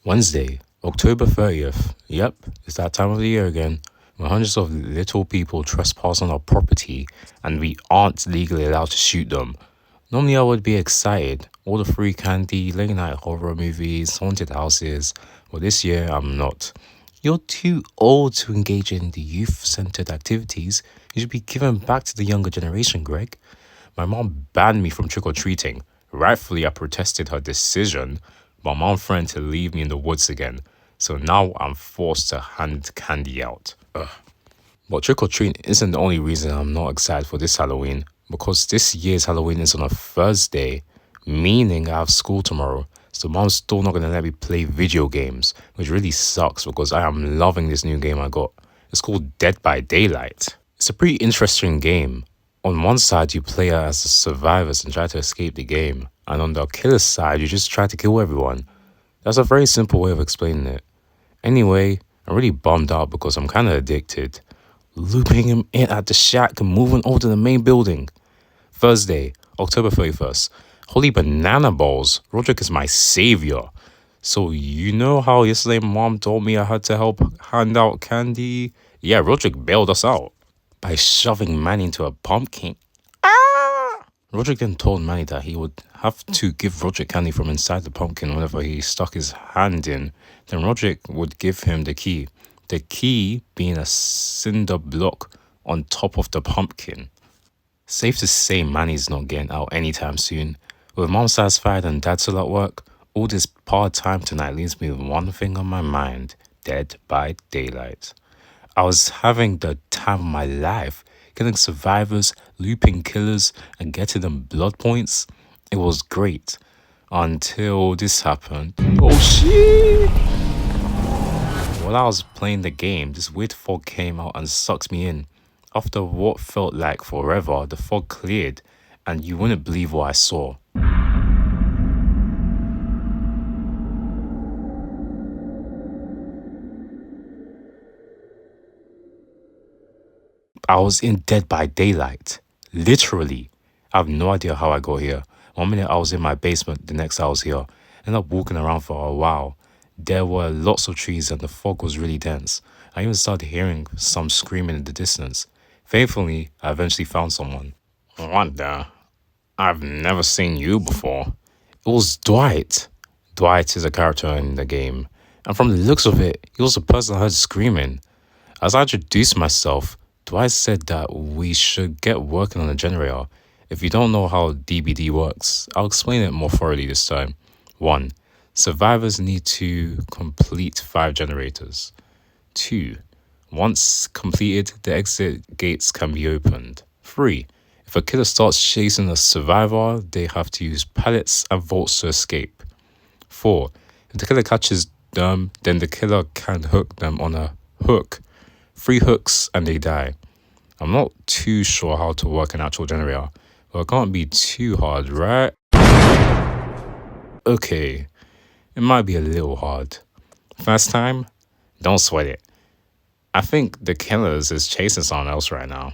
Wednesday, October 30th. Yep, it's that time of the year again, when hundreds of little people trespass on our property and we aren't legally allowed to shoot them. Normally, I would be excited. All the free candy, late night horror movies, haunted houses. Well, this year, I'm not. You're too old to engage in the youth centered activities. You should be given back to the younger generation, Greg. My mom banned me from trick or treating. Rightfully, I protested her decision, but mom threatened to leave me in the woods again. So now I'm forced to hand candy out. Ugh. But trick or treating isn't the only reason I'm not excited for this Halloween, because this year's Halloween is on a Thursday, meaning I have school tomorrow. So mom's still not gonna let me play video games, which really sucks because I am loving this new game I got. It's called Dead by Daylight. It's a pretty interesting game. On one side, you play as the survivors and try to escape the game, and on the killer's side, you just try to kill everyone. That's a very simple way of explaining it. Anyway, I'm really bummed out because I'm kind of addicted. Looping him in at the shack and moving over to the main building. Thursday, October 31st. Holy banana balls. Roderick is my savior. So you know how yesterday mom told me I had to help hand out candy? Yeah, Roderick bailed us out by shoving Manny into a pumpkin. Roderick then told Manny that he would have to give Roderick candy from inside the pumpkin whenever he stuck his hand in. Then Roderick would give him the key. The key being a cinder block on top of the pumpkin. Safe to say Manny's not getting out anytime soon. With mom satisfied and dad still at work, all this part-time tonight leaves me with one thing on my mind: Dead by Daylight. I was having the time of my life, killing survivors, looping killers, and getting them blood points. It was great. Until this happened. Oh shit! While I was playing the game, this weird fog came out and sucked me in. After what felt like forever, the fog cleared, and you wouldn't believe what I saw. I was in Dead by Daylight. Literally. I have no idea how I got here. One minute I was in my basement, the next I was here. Ended up walking around for a while. There were lots of trees and the fog was really dense. I even started hearing some screaming in the distance. Thankfully, I eventually found someone. What the? I've never seen you before. It was Dwight. Dwight is a character in the game. And from the looks of it, he was the person I heard screaming. As I introduced myself, Dwight said that we should get working on the generator. If you don't know how DBD works, I'll explain it more thoroughly this time. 1. Survivors need to complete 5 generators. 2. Once completed, the exit gates can be opened. 3. If a killer starts chasing a survivor, they have to use pallets and vaults to escape. 4. If the killer catches them, then the killer can hook them on a hook. 3 hooks and they die. I'm not too sure how to work an actual generator, but it can't be too hard, right? Okay, it might be a little hard. First time? Don't sweat it. I think the killers is chasing someone else right now.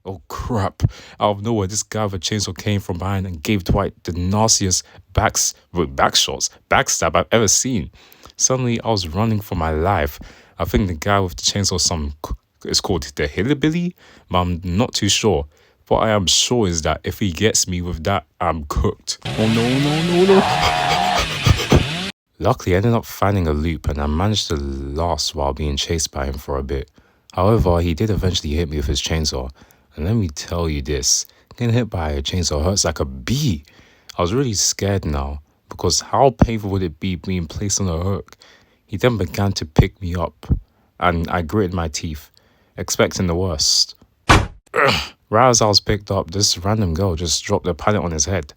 Oh crap. Out of nowhere, this guy with a chainsaw came from behind and gave Dwight the nastiest backstab I've ever seen. Suddenly, I was running for my life. I think the guy with the chainsaw is called the Hillbilly, but I'm not too sure. What I am sure is that if he gets me with that, I'm cooked. Oh no. Luckily, I ended up finding a loop and I managed to last while being chased by him for a bit. However, he did eventually hit me with his chainsaw. And let me tell you this, getting hit by a chainsaw hurts like a bee. I was really scared now, because how painful would it be being placed on a hook? He then began to pick me up, and I gritted my teeth, expecting the worst. Right as I was picked up, this random girl just dropped a pallet on his head.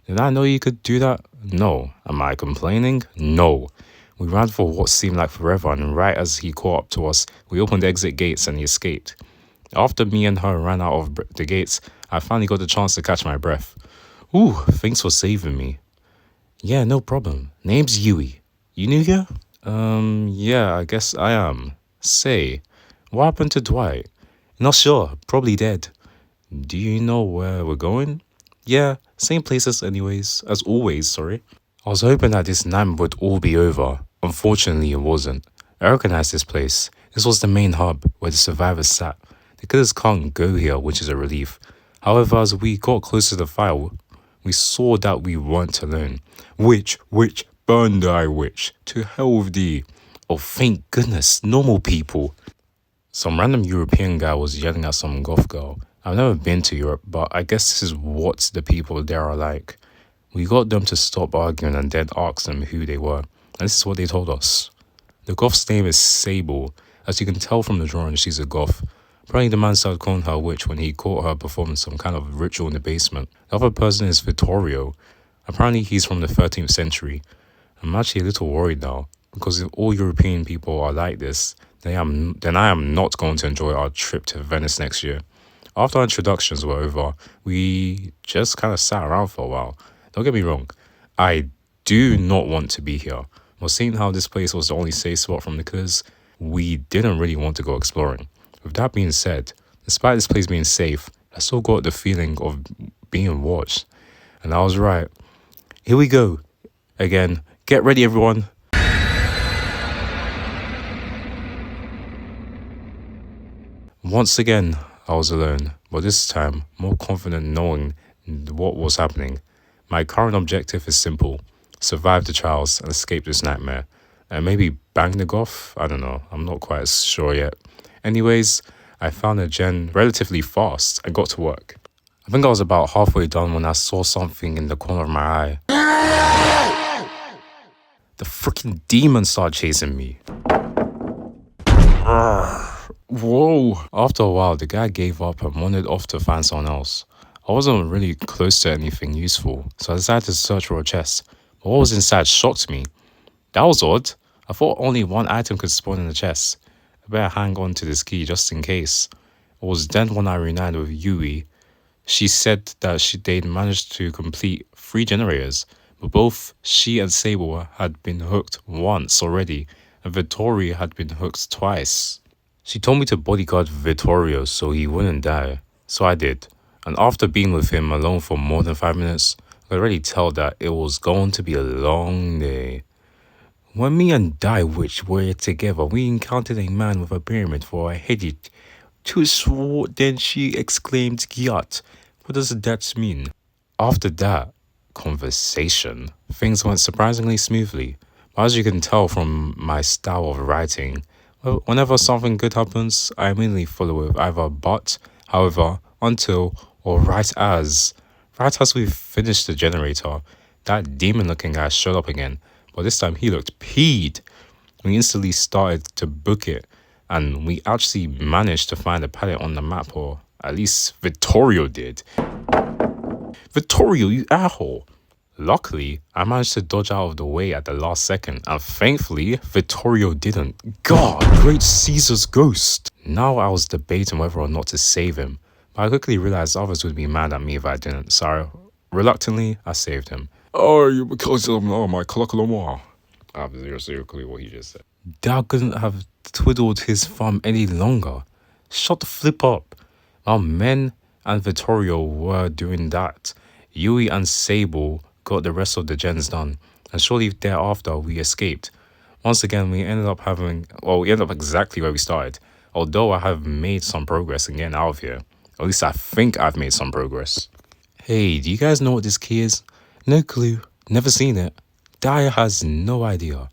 Did I know you could do that? No. Am I complaining? No. We ran for what seemed like forever, and right as he caught up to us, we opened the exit gates and he escaped. After me and her ran out of the gates, I finally got the chance to catch my breath. Ooh, thanks for saving me. Yeah, no problem. Name's Yui. You new here? Yeah, I guess I am. Say, what happened to Dwight? Not sure, probably dead. Do you know where we're going? Yeah, same places anyways, as always, sorry. I was hoping that this night would all be over. Unfortunately, it wasn't. I recognized this place. This was the main hub where the survivors sat. The killers can't go here, which is a relief. However, as we got closer to the fire, we saw that we weren't alone. Witch, burn thy witch. To hell with thee. Oh, thank goodness, normal people. Some random European guy was yelling at some goth girl. I've never been to Europe, but I guess this is what the people there are like. We got them to stop arguing and then asked them who they were. And this is what they told us. The goth's name is Sable. As you can tell from the drawing, she's a goth. Apparently the man started calling her a witch when he caught her performing some kind of ritual in the basement. The other person is Vittorio. Apparently he's from the 13th century. I'm actually a little worried now, because if all European people are like this, then I am not going to enjoy our trip to Venice next year. After our introductions were over, we just kind of sat around for a while. Don't get me wrong, I do not want to be here. But seeing how this place was the only safe spot from the killers, we didn't really want to go exploring. With that being said, despite this place being safe, I still got the feeling of being watched. And I was right. Here we go. Again, get ready everyone. Once again, I was alone, but this time more confident knowing what was happening. My current objective is simple: survive the trials and escape this nightmare. And maybe bang the goth? I don't know, I'm not quite sure yet. Anyways, I found a gen relatively fast and got to work. I think I was about halfway done when I saw something in the corner of my eye. The freaking demon started chasing me. Whoa! After a while, the guy gave up and wandered off to find someone else. I wasn't really close to anything useful, so I decided to search for a chest. But what was inside shocked me. That was odd. I thought only one item could spawn in the chest. I better hang on to this key just in case. It was then when I reunited with Yui. She said that they'd managed to complete 3 generators, but both she and Sable had been hooked once already, and Vittorio had been hooked twice. She told me to bodyguard Vittorio so he wouldn't die, so I did. And after being with him alone for more than 5 minutes, I could already tell that it was going to be a long day. When me and Die Witch were together, we encountered a man with a pyramid for a headed. Too short, then she exclaimed, "Gyat." What does that mean? After that conversation, things went surprisingly smoothly. But as you can tell from my style of writing, whenever something good happens, I immediately follow with either but, however, until, or right as. Right as we finished the generator, that demon-looking guy showed up again, but this time he looked peed. We instantly started to book it, and we actually managed to find a pallet on the map, or at least Vittorio did. Vittorio, you asshole! Luckily, I managed to dodge out of the way at the last second, and thankfully, Vittorio didn't. God, great Caesar's ghost! Now I was debating whether or not to save him, but I quickly realized others would be mad at me if I didn't, so reluctantly, I saved him. Oh, you because of my colloquial. I have zero clue what he just said. Dad couldn't have twiddled his thumb any longer. Shut the flip up. While Men and Vittorio were doing that, Yui and Sable got the rest of the gens done, and shortly thereafter we escaped. Once again, we ended up exactly where we started, although I have made some progress in getting out of here. At least I think I've made some progress. Hey, do you guys know what this key is? No clue, never seen it. Daya has no idea.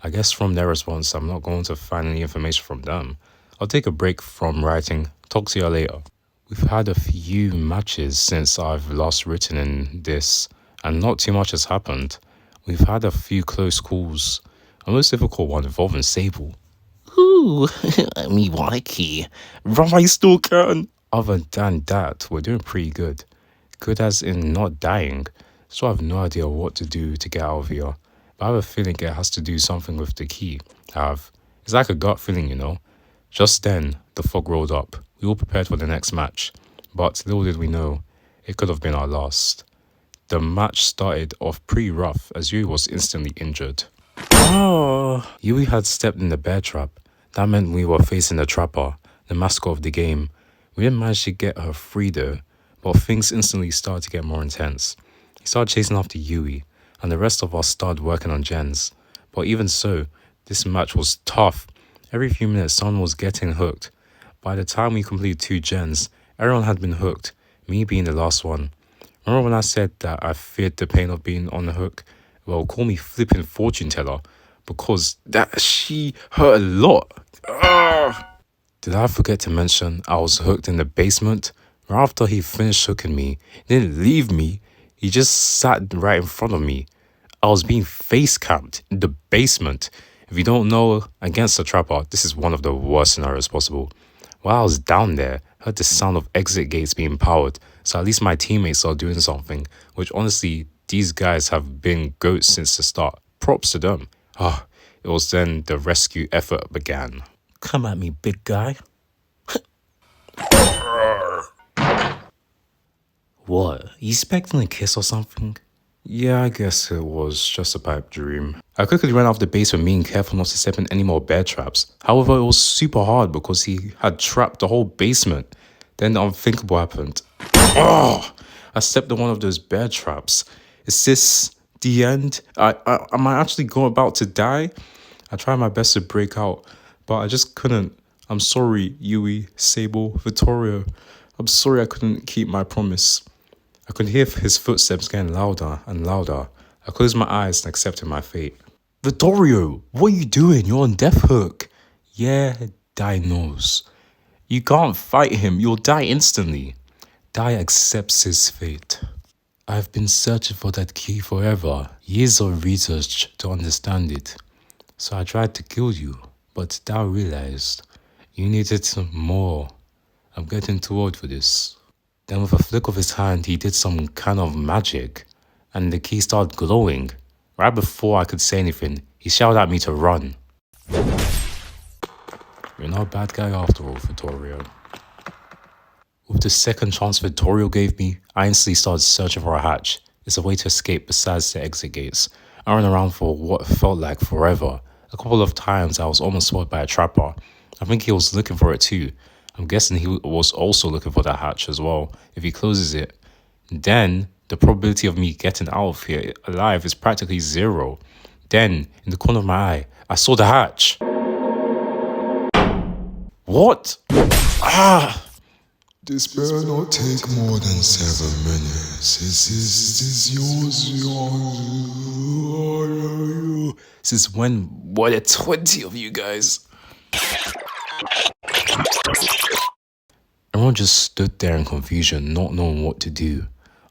I guess from their response, I'm not going to find any information from them. I'll take a break from writing. Talk to you later. We've had a few matches since I've last written in this, and not too much has happened. We've had a few close calls. A most difficult one involving Sable. Ooh, me want a key. Right, still can. Other than that, we're doing pretty good. Good as in not dying. So I have no idea what to do to get out of here. But I have a feeling it has to do something with the key. It's like a gut feeling, you know. Just then, the fog rolled up. We all prepared for the next match. But little did we know, it could have been our last. The match started off pretty rough as Yui was instantly injured. Yui had stepped in the bear trap. That meant we were facing the trapper, the mascot of the game. We didn't manage to get her free though, but things instantly started to get more intense. He started chasing after Yui. and the rest of us started working on gens. But even so, this match was tough. Every few minutes, someone was getting hooked. By the time we completed 2 gens, everyone had been hooked, me being the last one. Remember when I said that I feared the pain of being on the hook? Well, call me flipping fortune teller, because that she hurt a lot. Ugh. Did I forget to mention I was hooked in the basement? Right after he finished hooking me, he didn't leave me. He just sat right in front of me. I was being face camped in the basement. If you don't know, against a trapper, this is one of the worst scenarios possible. While I was down there, I heard the sound of exit gates being powered, so at least my teammates are doing something, which honestly, these guys have been goats since the start. Props to them. It was then the rescue effort began. Come at me, big guy. What? You expecting a kiss or something? Yeah, I guess it was just a pipe dream. I quickly ran out of the basement, being careful not to step in any more bear traps. However, it was super hard because he had trapped the whole basement. Then the unthinkable happened. Oh! I stepped in one of those bear traps. Is this the end? Am I actually about to die? I tried my best to break out, but I just couldn't. I'm sorry, Yui, Sable, Vittorio. I'm sorry I couldn't keep my promise. I could hear his footsteps getting louder and louder. I closed my eyes and accepted my fate. Vittorio, what are you doing? You're on death hook. Yeah, Dai knows. You can't fight him. You'll die instantly. Dai accepts his fate. I've been searching for that key forever. Years of research to understand it. So I tried to kill you, but Dai realized you needed some more. I'm getting too old for this. Then with a flick of his hand, he did some kind of magic, and the key started glowing. Right before I could say anything, he shouted at me to run. You're not a bad guy after all, Vittorio. With the second chance Vittorio gave me, I instantly started searching for a hatch. It's a way to escape besides the exit gates. I ran around for what felt like forever. A couple of times I was almost spotted by a trapper. I think he was looking for it too. I'm guessing he was also looking for that hatch as well. If he closes it, then the probability of me getting out of here alive is practically zero. Then, in the corner of my eye, I saw the hatch. What? This better not take more than 7 minutes. Is yours? Since when were there 20 of you guys? Everyone just stood there in confusion, not knowing what to do.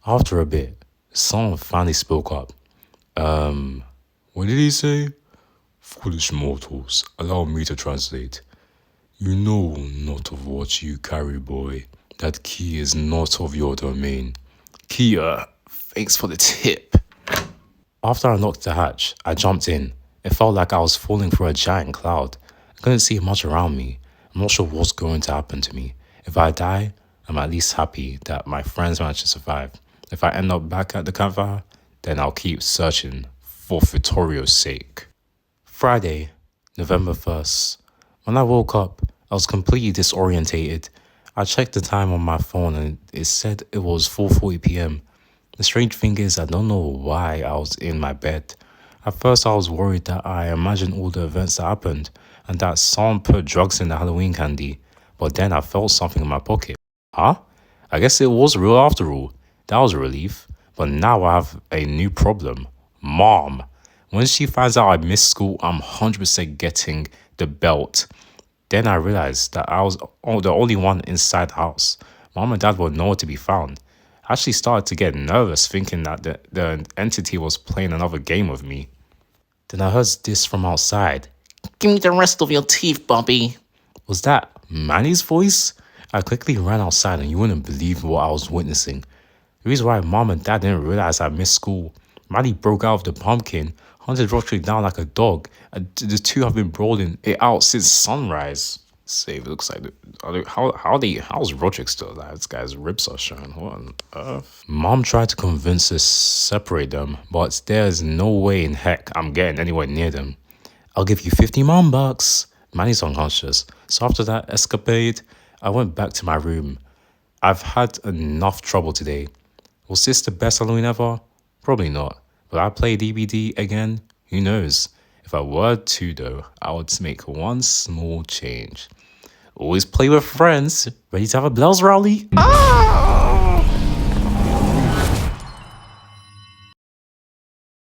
After a bit, someone finally spoke up. What did he say? Foolish mortals, allow me to translate. You know not of what you carry, boy. That key is not of your domain. Kia, thanks for the tip. After I unlocked the hatch, I jumped in. It felt like I was falling through a giant cloud. I couldn't see much around me. I'm not sure what's going to happen to me. If I die, I'm at least happy that my friends managed to survive. If I end up back at the campfire, then I'll keep searching for Vittorio's sake. Friday, November 1st. When I woke up, I was completely disorientated. I checked the time on my phone and it said it was 4:40 p.m. The strange thing is I don't know why I was in my bed. At first I was worried that I imagined all the events that happened and that someone put drugs in the Halloween candy. But then I felt something in my pocket. Huh? I guess it was real after all. That was a relief. But now I have a new problem. Mom. When she finds out I missed school, I'm 100% getting the belt. Then I realized that I was the only one inside the house. Mom and Dad were nowhere to be found. I actually started to get nervous thinking that the entity was playing another game with me. Then I heard this from outside. Give me the rest of your teeth, Bobby. Was that Manny's voice? I quickly ran outside and you wouldn't believe what I was witnessing. The reason why Mom and Dad didn't realize I missed school. Manny broke out of the pumpkin, hunted Roderick down like a dog, and the two have been brawling it out since sunrise. Save looks like how's Roderick still alive? This guy's ribs are showing. What on earth? Mom tried to convince us to separate them, but there's no way in heck I'm getting anywhere near them. I'll give you 50 mom bucks. Manny's unconscious. So after that escapade, I went back to my room. I've had enough trouble today. Was this the best Halloween ever? Probably not. Will I play DBD again? Who knows? If I were to, though, I would make one small change. Always play with friends. Ready to have a blouse rally?